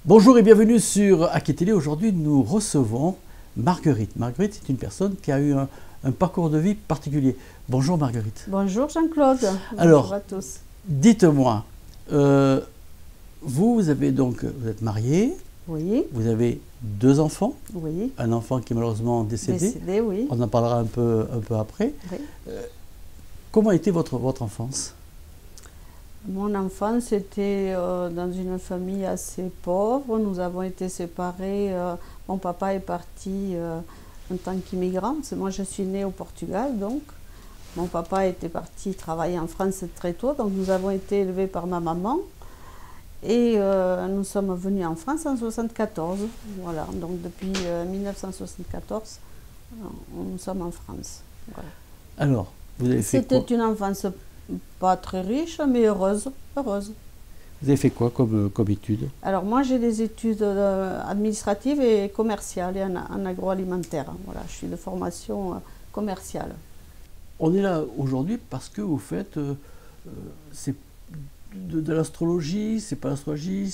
Bonjour et bienvenue sur Aki Télé. Aujourd'hui, nous recevons Marguerite. Marguerite, c'est une personne qui a eu un parcours de vie particulier. Bonjour Marguerite. Bonjour Jean-Claude. Alors, bonjour à tous. Dites-moi, vous êtes mariée, Oui, vous avez 2 enfants, oui. un enfant qui est malheureusement décédé. Décédé, oui. On en parlera un peu après. Oui. Comment a été votre enfance? Mon enfance était dans une famille assez pauvre. Nous avons été séparés. Mon papa est parti en tant qu'immigrant. Moi, je suis née au Portugal, donc. Mon papa était parti travailler en France très tôt, donc nous avons été élevés par ma maman. Et nous sommes venus en France en 1974. Voilà, donc depuis 1974, nous sommes en France. Voilà. Alors, vous avez fait quoi? C'était une enfance pas très riche, mais heureuse. Heureuse. Vous avez fait quoi comme études? Alors moi, j'ai des études administratives et commerciales et en agroalimentaire. Voilà, je suis de formation commerciale. On est là aujourd'hui parce que vous faites c'est de l'astrologie, c'est pas l'astrologie,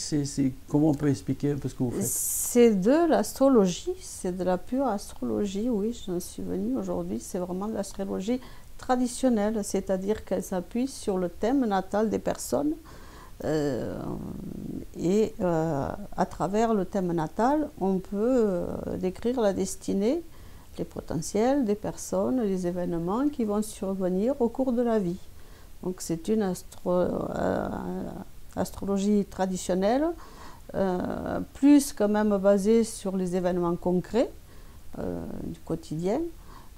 comment on peut expliquer un peu ce que vous faites? C'est de l'astrologie, c'est de la pure astrologie, oui, j'en suis venue aujourd'hui, c'est vraiment de l'astrologie traditionnelle, c'est-à-dire qu'elle s'appuie sur le thème natal des personnes et à travers le thème natal, on peut décrire la destinée, les potentiels des personnes, les événements qui vont survenir au cours de la vie. Donc c'est une astrologie traditionnelle, plus quand même basée sur les événements concrets du quotidien,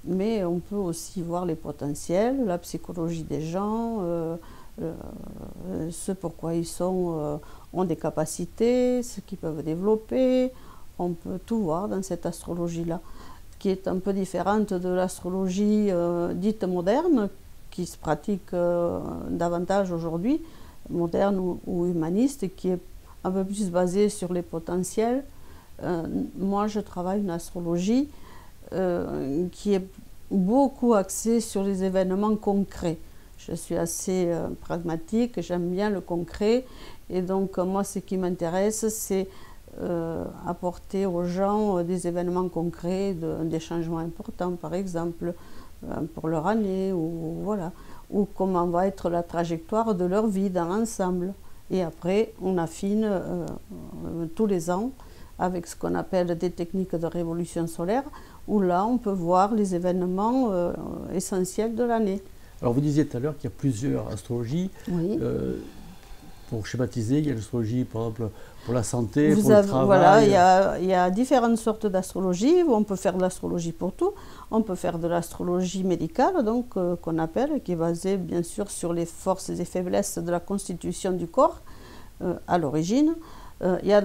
mais on peut aussi voir les potentiels, la psychologie des gens, ce pourquoi ils ont des capacités, ce qu'ils peuvent développer. On peut tout voir dans cette astrologie-là, qui est un peu différente de l'astrologie dite moderne, qui se pratique davantage aujourd'hui, moderne ou humaniste, et qui est un peu plus basée sur les potentiels. Moi, je travaille une astrologie qui est beaucoup axée sur les événements concrets. Je suis assez pragmatique, j'aime bien le concret, et donc moi, ce qui m'intéresse, c'est apporter aux gens des événements concrets, des changements importants, par exemple, pour leur année, ou voilà, ou comment va être la trajectoire de leur vie dans l'ensemble. Et après, on affine tous les ans avec ce qu'on appelle des techniques de révolution solaire, où là, on peut voir les événements essentiels de l'année. Alors, vous disiez tout à l'heure qu'il y a plusieurs astrologies. Oui. Pour schématiser, il y a l'astrologie, par exemple, pour la santé, pour le travail. Voilà, il y a différentes sortes d'astrologie. On peut faire de l'astrologie pour tout. On peut faire de l'astrologie médicale, donc qu'on appelle, qui est basée bien sûr sur les forces et faiblesses de la constitution du corps à l'origine. Il y a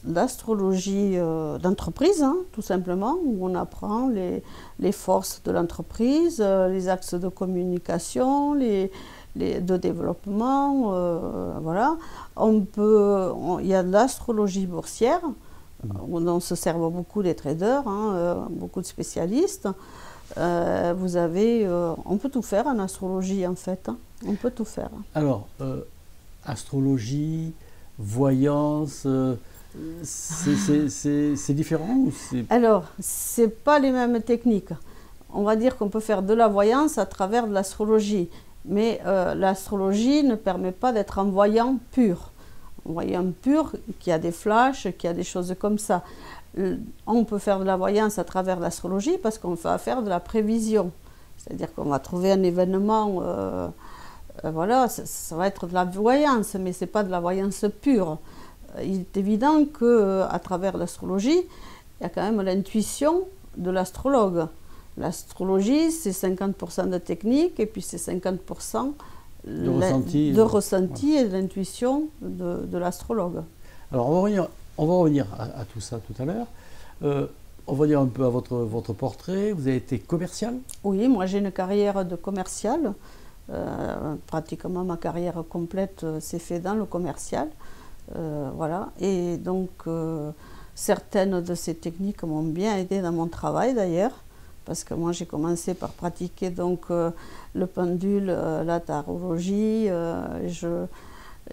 l'astrologie d'entreprise, hein, tout simplement, où on apprend les forces de l'entreprise, les axes de communication, de développement, voilà. Il y a de l'astrologie boursière, où on se sert beaucoup des traders, hein, beaucoup de spécialistes. On peut tout faire en astrologie, en fait, hein. On peut tout faire. Alors, astrologie, voyance, c'est différent ou Alors, ce n'est pas les mêmes techniques. On va dire qu'on peut faire de la voyance à travers de l'astrologie. Mais l'astrologie ne permet pas d'être un voyant pur. Un voyant pur qui a des flashs, qui a des choses comme ça. On peut faire de la voyance à travers l'astrologie parce qu'on va faire de la prévision. C'est-à-dire qu'on va trouver un événement, voilà, ça va être de la voyance, mais ce n'est pas de la voyance pure. Il est évident qu'à travers l'astrologie, il y a quand même l'intuition de l'astrologue. L'astrologie, c'est 50% de technique et puis c'est 50% de ressenti et de l'intuition de l'astrologue. Alors, on va revenir à tout ça tout à l'heure. On va dire un peu à votre portrait. Vous avez été commercial? Oui, moi j'ai une carrière de commercial. Pratiquement ma carrière complète s'est faite dans le commercial. Voilà. Et donc, certaines de ces techniques m'ont bien aidé dans mon travail d'ailleurs. Parce que moi j'ai commencé par pratiquer donc le pendule, la tarologie,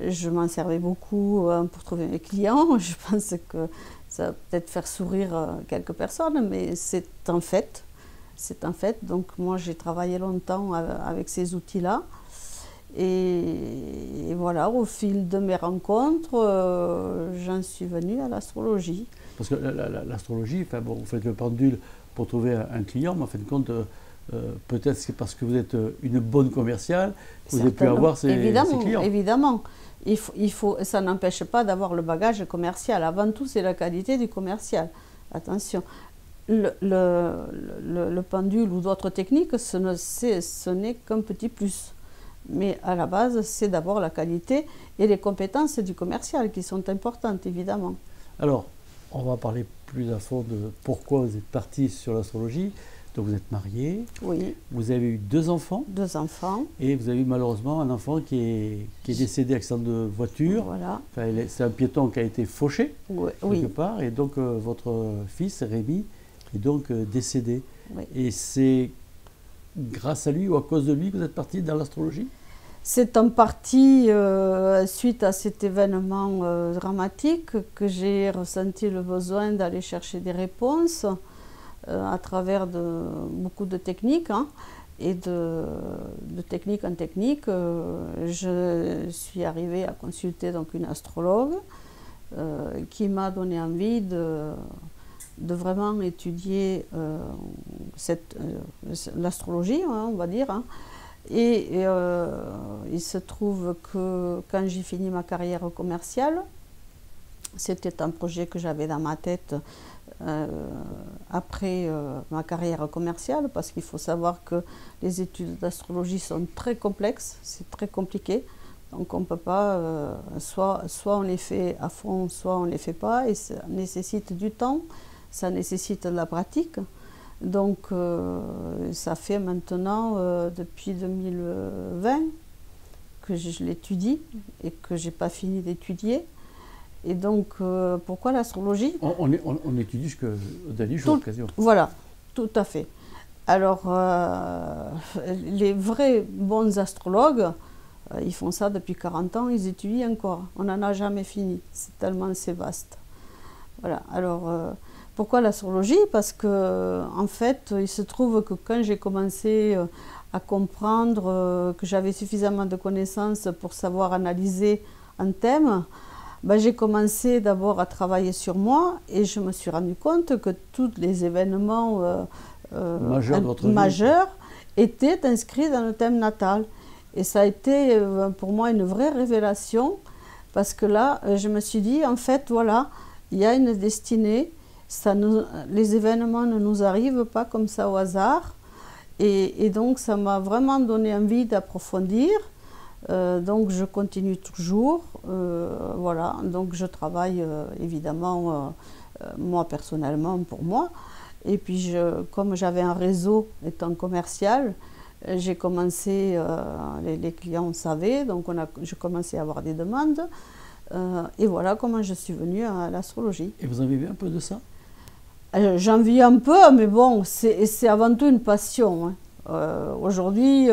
Je m'en servais beaucoup pour trouver mes clients. Je pense que ça va peut-être faire sourire quelques personnes, mais c'est un fait. C'est un fait. Donc moi, j'ai travaillé longtemps avec ces outils-là. Et voilà, au fil de mes rencontres, j'en suis venue à l'astrologie. Parce que l'astrologie, enfin, bon, vous faites le pendule pour trouver un client, mais en fin de compte, peut-être c'est parce que vous êtes une bonne commerciale que vous avez pu avoir ces clients. Évidemment. Ça n'empêche pas d'avoir le bagage commercial. Avant tout, c'est la qualité du commercial. Attention, le pendule ou d'autres techniques, ce n'est qu'un petit plus. Mais à la base, c'est d'abord la qualité et les compétences du commercial qui sont importantes, évidemment. Alors, on va parler plus à fond de pourquoi vous êtes parti sur l'astrologie. Donc vous êtes marié, oui. Vous avez eu 2 enfants. 2 enfants. Et vous avez eu malheureusement un enfant qui est décédé accident de voiture. Voilà. Enfin, c'est un piéton qui a été fauché quelque part. Et donc votre fils, Rémi, est donc décédé. Oui. Et c'est grâce à lui ou à cause de lui que vous êtes parti dans l'astrologie? C'est en partie suite à cet événement dramatique que j'ai ressenti le besoin d'aller chercher des réponses à travers beaucoup de techniques. Et de technique en technique, je suis arrivée à consulter donc une astrologue qui m'a donné envie de vraiment étudier l'astrologie, on va dire. Et il se trouve que quand j'ai fini ma carrière commerciale, c'était un projet que j'avais dans ma tête après ma carrière commerciale, parce qu'il faut savoir que les études d'astrologie sont très complexes, c'est très compliqué. Donc on ne peut pas, soit on les fait à fond, soit on ne les fait pas, et ça nécessite du temps, ça nécessite de la pratique. Donc ça fait maintenant, depuis 2020, que je l'étudie et que je n'ai pas fini d'étudier. Et donc, pourquoi l'astrologie? On étudie jusqu'au dernier jour, quasiment. Voilà, tout à fait. Alors, les vrais bons astrologues, ils font ça depuis 40 ans, ils étudient encore. On n'en a jamais fini, tellement c'est vaste. Voilà, alors... pourquoi l'astrologie? Parce que, en fait, il se trouve que quand j'ai commencé à comprendre que j'avais suffisamment de connaissances pour savoir analyser un thème, ben, j'ai commencé d'abord à travailler sur moi et je me suis rendu compte que tous les événements majeurs étaient inscrits dans le thème natal. Et ça a été pour moi une vraie révélation, parce que là, je me suis dit, en fait, voilà, il y a une destinée. Les événements ne nous arrivent pas comme ça au hasard, et donc ça m'a vraiment donné envie d'approfondir. Donc je continue toujours, voilà, donc je travaille évidemment moi personnellement pour moi, et puis comme j'avais un réseau étant commercial, j'ai commencé, les clients savaient, donc je commençais à avoir des demandes, et voilà comment je suis venue à l'astrologie. Et vous en vivez un peu de ça? J'en vis un peu, mais bon, c'est avant tout une passion. Aujourd'hui,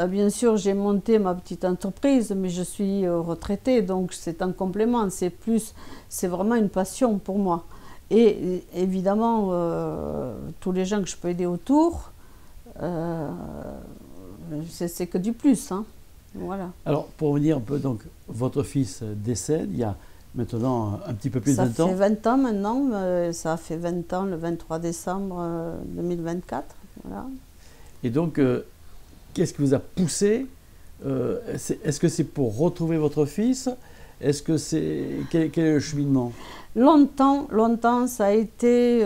bien sûr, j'ai monté ma petite entreprise, mais je suis retraitée, donc c'est un complément. C'est vraiment une passion pour moi. Et évidemment, tous les gens que je peux aider autour, c'est que du plus. Voilà. Alors, pour revenir un peu, donc, votre fils décède, il y a maintenant un petit peu plus de 20 ans. Ça fait 20 ans maintenant, ça a fait 20 ans le 23 décembre 2024. Voilà. Et donc, qu'est-ce qui vous a poussé? Est-ce que c'est pour retrouver votre fils? Est-ce que quel est le cheminement? Longtemps, ça a été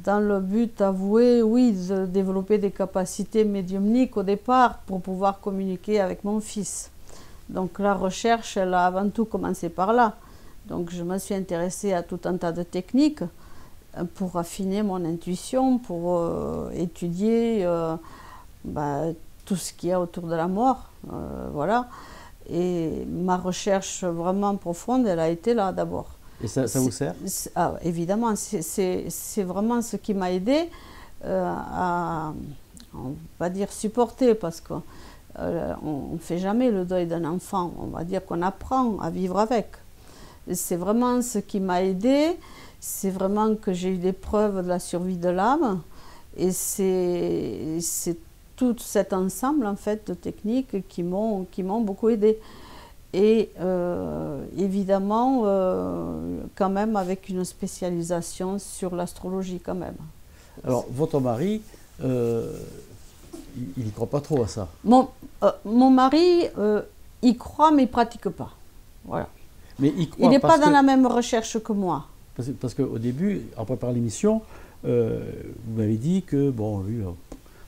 dans le but avoué, oui, de développer des capacités médiumniques au départ pour pouvoir communiquer avec mon fils. Donc la recherche, elle a avant tout commencé par là. Donc je me suis intéressée à tout un tas de techniques pour affiner mon intuition, pour étudier tout ce qu'il y a autour de la mort. Voilà. Et ma recherche vraiment profonde, elle a été là d'abord. Et ça vous sert? Évidemment, c'est vraiment ce qui m'a aidé à, on va dire, supporter, parce que on ne fait jamais le deuil d'un enfant, on va dire qu'on apprend à vivre avec. C'est vraiment ce qui m'a aidée, c'est vraiment que j'ai eu des preuves de la survie de l'âme, et c'est tout cet ensemble en fait de techniques qui m'ont beaucoup aidée. Et évidemment, quand même avec une spécialisation sur l'astrologie quand même. Alors, votre mari, il n'y croit pas trop à ça. Mon mari, il croit mais il ne pratique pas. Voilà. Mais il n'est pas dans la même recherche que moi. Parce qu'au début, en préparant l'émission, vous m'avez dit que, bon, lui,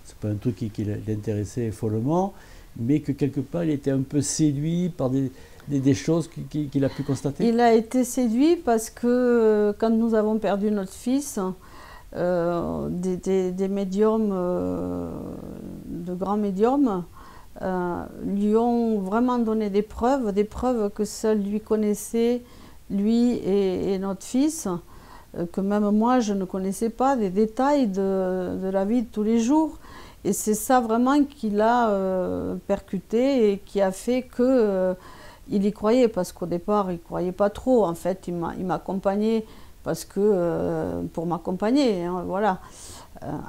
c'est pas un truc qui l'intéressait follement, mais que quelque part, il était un peu séduit par des choses qu'il a pu constater. Il a été séduit parce que quand nous avons perdu notre fils, des médiums, de grands médiums, lui ont vraiment donné des preuves que seul lui connaissait, lui et notre fils, que même moi je ne connaissais pas, des détails de la vie de tous les jours. Et c'est ça vraiment qui l'a percuté et qui a fait que il y croyait, parce qu'au départ il ne croyait pas trop. En fait, il m'accompagnait parce que pour m'accompagner, hein, voilà.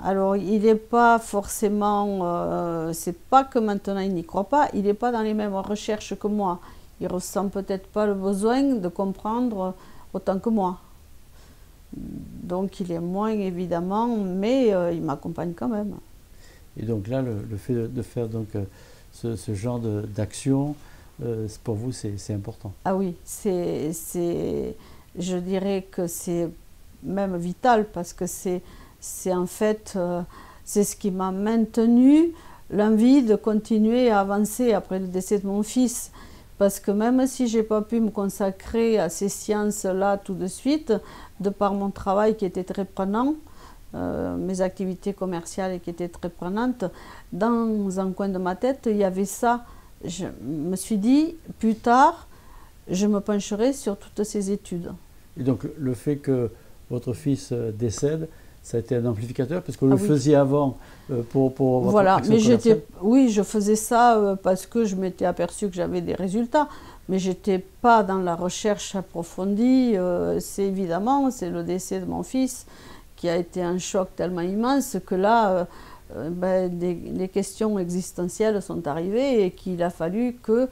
Alors il n'est pas forcément, c'est pas que maintenant il n'y croit pas, il n'est pas dans les mêmes recherches que moi. Il ressent peut-être pas le besoin de comprendre autant que moi. Donc il est moins évidemment, mais il m'accompagne quand même. Et donc là, le fait de faire donc, ce genre d'action, pour vous, c'est important. Ah oui, je dirais que c'est même vital, parce que c'est en fait, c'est ce qui m'a maintenu l'envie de continuer à avancer après le décès de mon fils. Parce que même si je n'ai pas pu me consacrer à ces sciences-là tout de suite, de par mon travail qui était très prenant, mes activités commerciales qui étaient très prenantes, dans un coin de ma tête, il y avait ça. Je me suis dit, plus tard, je me pencherai sur toutes ces études. Et donc le fait que votre fils décède, ça a été un amplificateur, parce que vous le faisiez avant pour votre action commerciale. Oui, je faisais ça parce que je m'étais aperçue que j'avais des résultats, mais je n'étais pas dans la recherche approfondie. C'est le décès de mon fils qui a été un choc tellement immense que là, les questions existentielles sont arrivées et qu'il a fallu que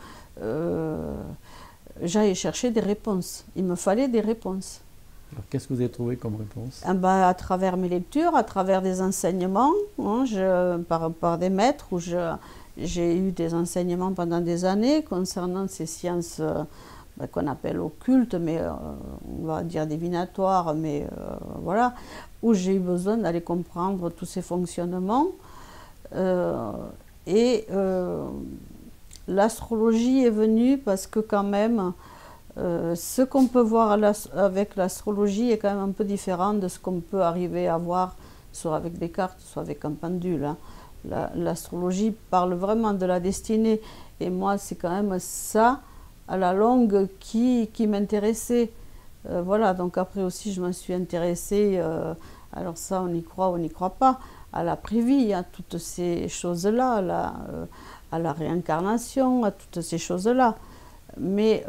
j'aille chercher des réponses. Il me fallait des réponses. Qu'est-ce que vous avez trouvé comme réponse? À travers mes lectures, à travers des enseignements, hein, par des maîtres, où j'ai eu des enseignements pendant des années concernant ces sciences qu'on appelle occultes, mais on va dire divinatoires, mais voilà, où j'ai eu besoin d'aller comprendre tous ces fonctionnements. L'astrologie est venue parce que quand même, ce qu'on peut voir avec l'astrologie est quand même un peu différent de ce qu'on peut arriver à voir soit avec des cartes, soit avec un pendule. Hein. L'astrologie parle vraiment de la destinée, et moi c'est quand même ça, à la longue, qui m'intéressait. Voilà, donc après aussi je me suis intéressée, alors ça on y croit, on n'y croit pas, à la prévie, à toutes ces choses-là, à la réincarnation, à toutes ces choses-là. Mais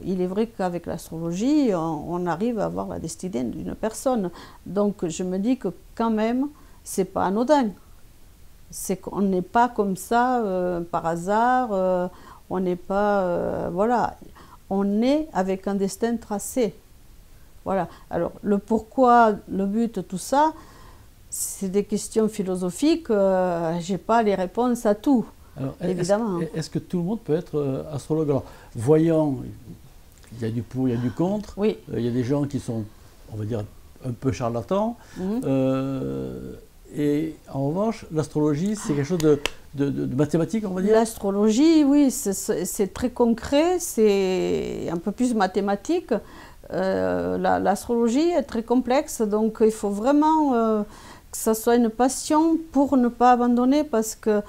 il est vrai qu'avec l'astrologie, on arrive à voir la destinée d'une personne. Donc je me dis que quand même, c'est pas anodin. C'est qu'on n'est pas comme ça par hasard, on n'est pas... voilà, on est avec un destin tracé. Voilà. Alors le pourquoi, le but, tout ça, c'est des questions philosophiques, je n'ai pas les réponses à tout. Alors, évidemment. Est-ce que tout le monde peut être astrologue? Alors, voyant, il y a du pour, il y a du contre. Oui. Il y a des gens qui sont, on va dire, un peu charlatans. Et en revanche, l'astrologie, c'est quelque chose de mathématique, on va dire? L'astrologie, oui, c'est très concret, c'est un peu plus mathématique. L'astrologie est très complexe, donc il faut vraiment... que ça soit une passion pour ne pas abandonner, parce que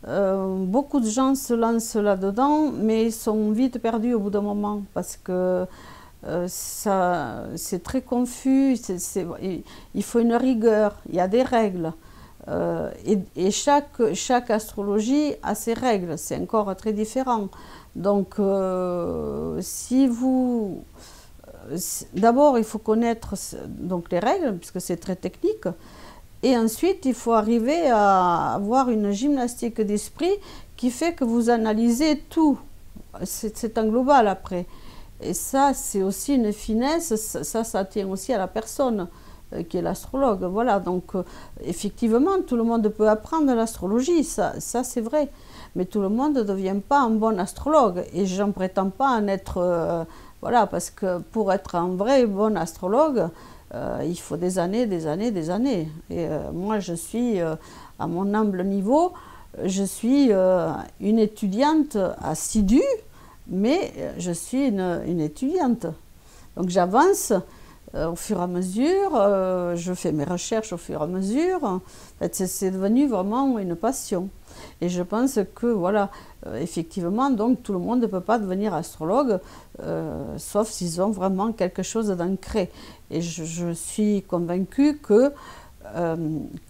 beaucoup de gens se lancent là-dedans, mais sont vite perdus au bout d'un moment, parce que c'est très confus, il faut une rigueur, il y a des règles. Et chaque astrologie a ses règles, c'est encore très différent. Donc, si vous... D'abord, il faut connaître donc, les règles, puisque c'est très technique. Et ensuite, il faut arriver à avoir une gymnastique d'esprit qui fait que vous analysez tout. C'est un global après. Et ça, c'est aussi une finesse, ça tient aussi à la personne qui est l'astrologue. Voilà, donc effectivement, tout le monde peut apprendre l'astrologie, ça c'est vrai. Mais tout le monde ne devient pas un bon astrologue. Et je n'en prétends pas en être... voilà, parce que pour être un vrai bon astrologue, il faut des années, des années, des années. Et moi, je suis, à mon humble niveau, je suis une étudiante assidue, mais je suis une étudiante. Donc j'avance au fur et à mesure, je fais mes recherches au fur et à mesure. En fait, c'est devenu vraiment une passion. Et je pense que, voilà, effectivement, donc tout le monde ne peut pas devenir astrologue, sauf s'ils ont vraiment quelque chose d'ancré. Et je suis convaincue que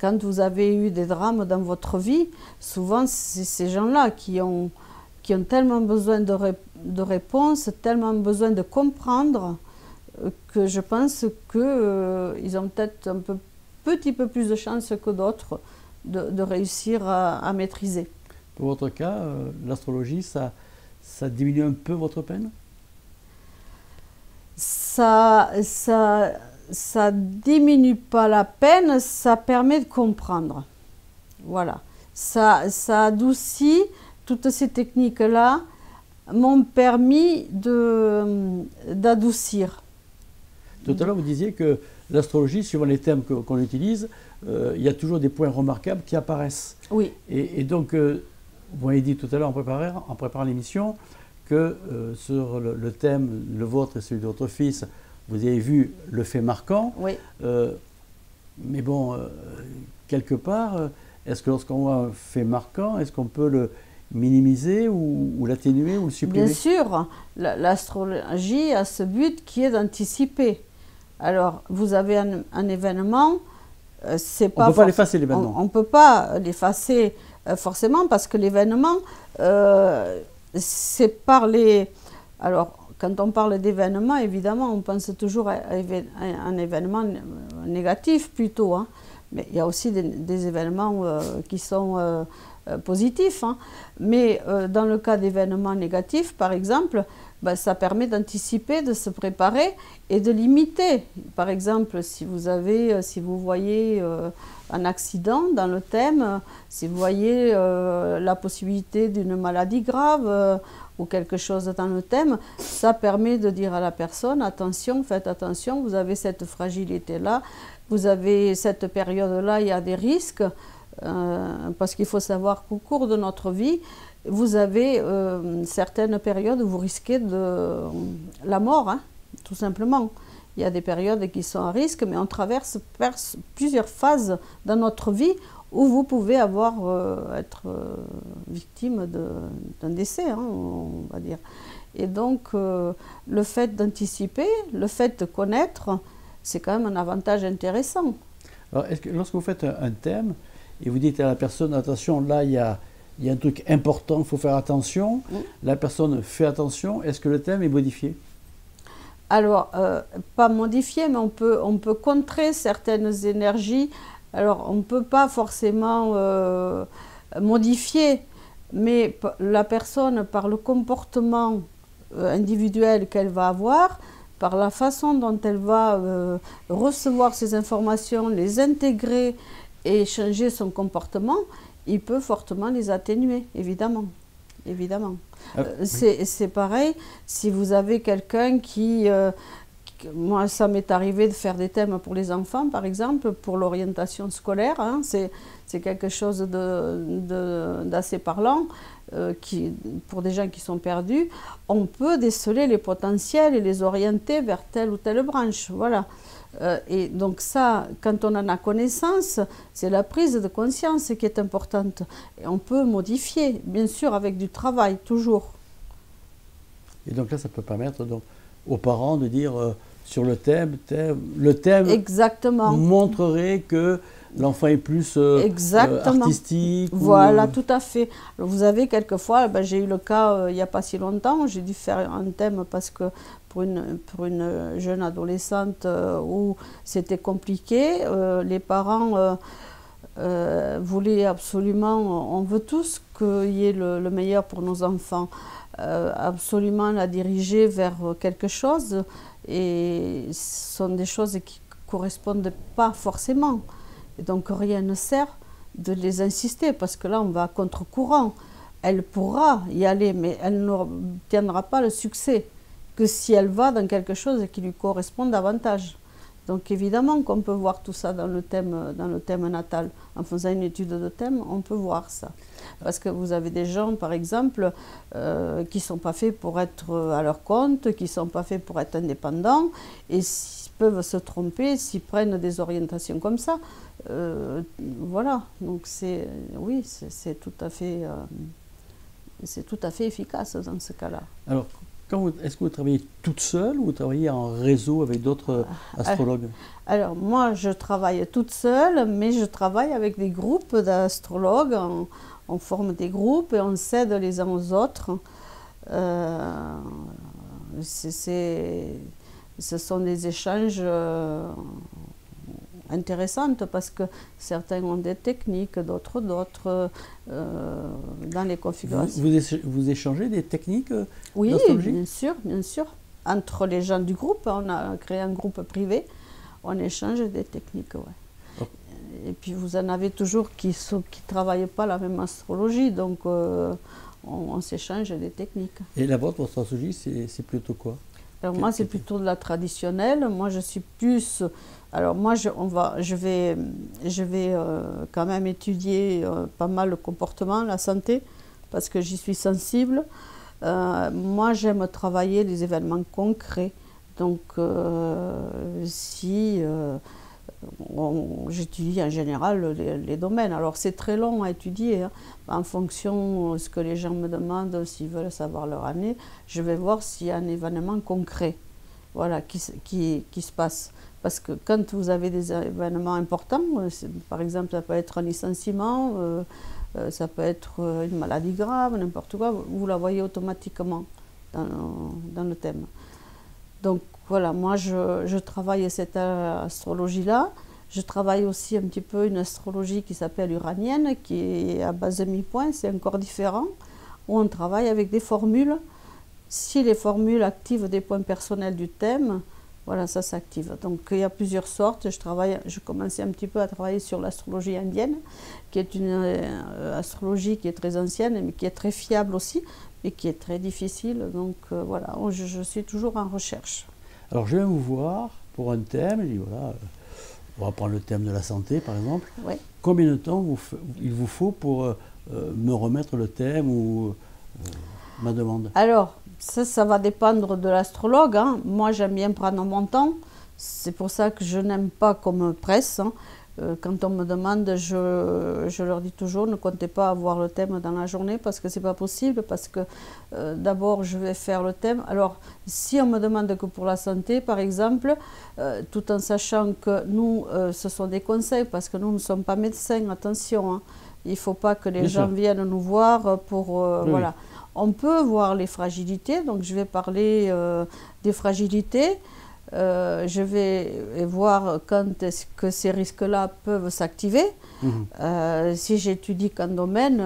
quand vous avez eu des drames dans votre vie, souvent c'est ces gens-là qui ont tellement besoin de réponses, tellement besoin de comprendre, que je pense qu'ils ont peut-être un petit peu plus de chance que d'autres de réussir à maîtriser. Pour votre cas, l'astrologie, ça diminue un peu votre peine? Ça diminue pas la peine, ça permet de comprendre. Voilà. Ça adoucit, toutes ces techniques-là m'ont permis d'adoucir. Tout à l'heure, vous disiez que l'astrologie, suivant les thèmes qu'on utilise, il y a toujours des points remarquables qui apparaissent. Oui. Et donc, vous m'avez dit tout à l'heure en préparant l'émission que sur le thème, le vôtre et celui de votre fils, vous avez vu le fait marquant. Oui. Mais bon, quelque part, est-ce que lorsqu'on voit un fait marquant, est-ce qu'on peut le minimiser ou l'atténuer ou le supprimer? Bien sûr, l'astrologie a ce but qui est d'anticiper. Alors, vous avez un événement, c'est pas... On ne peut pas l'effacer, l'événement. On ne peut pas l'effacer forcément, parce que l'événement, c'est par les... Alors, quand on parle d'événement, évidemment, on pense toujours à un événement négatif plutôt, hein. Mais il y a aussi des événements qui sont positifs, hein. Mais dans le cas d'événements négatifs, par exemple, ben, ça permet d'anticiper, de se préparer et de limiter. Par exemple, si vous voyez un accident dans le thème, si vous voyez la possibilité d'une maladie grave ou quelque chose dans le thème, ça permet de dire à la personne, attention, faites attention, vous avez cette fragilité-là, vous avez cette période-là, il y a des risques, parce qu'il faut savoir qu'au cours de notre vie, vous avez certaines périodes où vous risquez la mort, hein, tout simplement. Il y a des périodes qui sont à risque, mais on traverse plusieurs phases dans notre vie où vous pouvez être victime d'un décès, hein, on va dire. Et donc, le fait d'anticiper, le fait de connaître, c'est quand même un avantage intéressant. Alors, est-ce que lorsque vous faites un thème et vous dites à la personne, attention, là, il y a un truc important, il faut faire attention, la personne fait attention, est-ce que le thème est modifié? Alors, pas modifié, mais on peut contrer certaines énergies. Alors, on ne peut pas forcément modifier, mais la personne, par le comportement individuel qu'elle va avoir, par la façon dont elle va recevoir ces informations, les intégrer et changer son comportement, il peut fortement les atténuer, évidemment. Évidemment. C'est pareil, si vous avez quelqu'un moi, ça m'est arrivé de faire des thèmes pour les enfants, par exemple, pour l'orientation scolaire, hein, c'est quelque chose d'assez parlant, pour des gens qui sont perdus. On peut déceler les potentiels et les orienter vers telle ou telle branche, voilà. Et donc ça, quand on en a connaissance, c'est la prise de conscience qui est importante. Et on peut modifier, bien sûr, avec du travail, toujours. Et donc là, ça peut permettre donc, aux parents de dire sur le thème Exactement. montrerait que l'enfant est plus artistique. Voilà, tout à fait. Alors, vous avez quelquefois, j'ai eu le cas il n'y a pas si longtemps, j'ai dû faire un thème parce que pour une jeune adolescente où c'était compliqué, les parents voulaient absolument, on veut tous qu'il y ait le meilleur pour nos enfants, absolument la diriger vers quelque chose, et ce sont des choses qui ne correspondent pas forcément. Et donc rien ne sert de les insister, parce que là on va à contre-courant. Elle pourra y aller, mais elle n'obtiendra pas le succès que si elle va dans quelque chose qui lui correspond davantage. Donc évidemment qu'on peut voir tout ça dans le thème natal. En faisant une étude de thème, on peut voir ça. Parce que vous avez des gens, par exemple, qui ne sont pas faits pour être à leur compte, qui ne sont pas faits pour être indépendants, et s'ils peuvent se tromper, s'ils prennent des orientations comme ça. Voilà, donc oui, c'est tout à fait efficace dans ce cas-là. Alors, est-ce que vous travaillez toute seule ou vous travaillez en réseau avec d'autres astrologues? Alors, moi, je travaille toute seule, mais je travaille avec des groupes d'astrologues. On forme des groupes et on s'aide les uns aux autres. Ce sont des échanges intéressantes parce que certains ont des techniques, d'autres dans les configurations. Vous échangez des techniques Oui, d'astrologie? bien sûr. Entre les gens du groupe, on a créé un groupe privé, on échange des techniques, ouais. Oh. Et puis vous en avez toujours qui ne travaillent pas la même astrologie, donc on s'échange des techniques. Et la vôtre, votre astrologie, c'est plutôt quoi? Alors moi, c'est plutôt de la traditionnelle. Moi, je suis plus... Alors moi, je vais quand même étudier pas mal le comportement, la santé, parce que j'y suis sensible. Moi, j'aime travailler les événements concrets. Donc, j'étudie en général les domaines. Alors, c'est très long à étudier, hein. En fonction de ce que les gens me demandent, s'ils veulent savoir leur année, je vais voir s'il y a un événement concret, voilà, qui se passe. Parce que quand vous avez des événements importants, par exemple, ça peut être un licenciement, ça peut être une maladie grave, n'importe quoi, vous la voyez automatiquement dans le thème. Donc voilà, moi je travaille cette astrologie-là. Je travaille aussi un petit peu une astrologie qui s'appelle uranienne, qui est à base de mi-point, c'est encore différent, où on travaille avec des formules. Si les formules activent des points personnels du thème, voilà, ça s'active. Donc il y a plusieurs sortes. Je commençais un petit peu à travailler sur l'astrologie indienne, qui est une astrologie qui est très ancienne, mais qui est très fiable aussi, mais qui est très difficile. Donc voilà, je suis toujours en recherche. Alors je viens vous voir pour un thème, je dis voilà, on va prendre le thème de la santé par exemple. Oui. Combien de temps il vous faut pour me remettre le thème ou ma demande? Alors, ça va dépendre de l'astrologue, hein. Moi, j'aime bien prendre mon temps. C'est pour ça que je n'aime pas qu'on me presse, hein. Quand on me demande, je leur dis toujours, ne comptez pas avoir le thème dans la journée parce que c'est pas possible, parce que d'abord, je vais faire le thème. Alors, si on me demande que pour la santé, par exemple, tout en sachant que nous, ce sont des conseils, parce que nous ne sommes pas médecins, attention, hein. Il ne faut pas que les gens viennent nous voir pour... voilà. On peut voir les fragilités, donc je vais parler des fragilités. Je vais voir quand est-ce que ces risques-là peuvent s'activer. Si j'étudie qu'un domaine,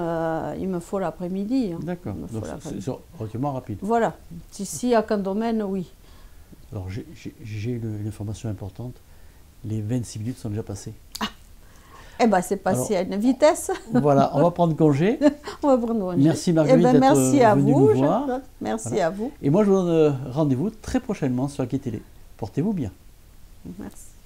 il me faut l'après-midi. Hein. D'accord, donc c'est relativement rapide. Voilà, s'il n'y a qu'un domaine, oui. Alors j'ai une information importante, les 26 minutes sont déjà passées. Eh bien, c'est passé à une vitesse. Voilà, on va prendre congé. On va prendre congé. Merci Marguerite d'être venue nous voir. Merci à vous. Et moi, je vous donne rendez-vous très prochainement sur Quai Télé. Portez-vous bien. Merci.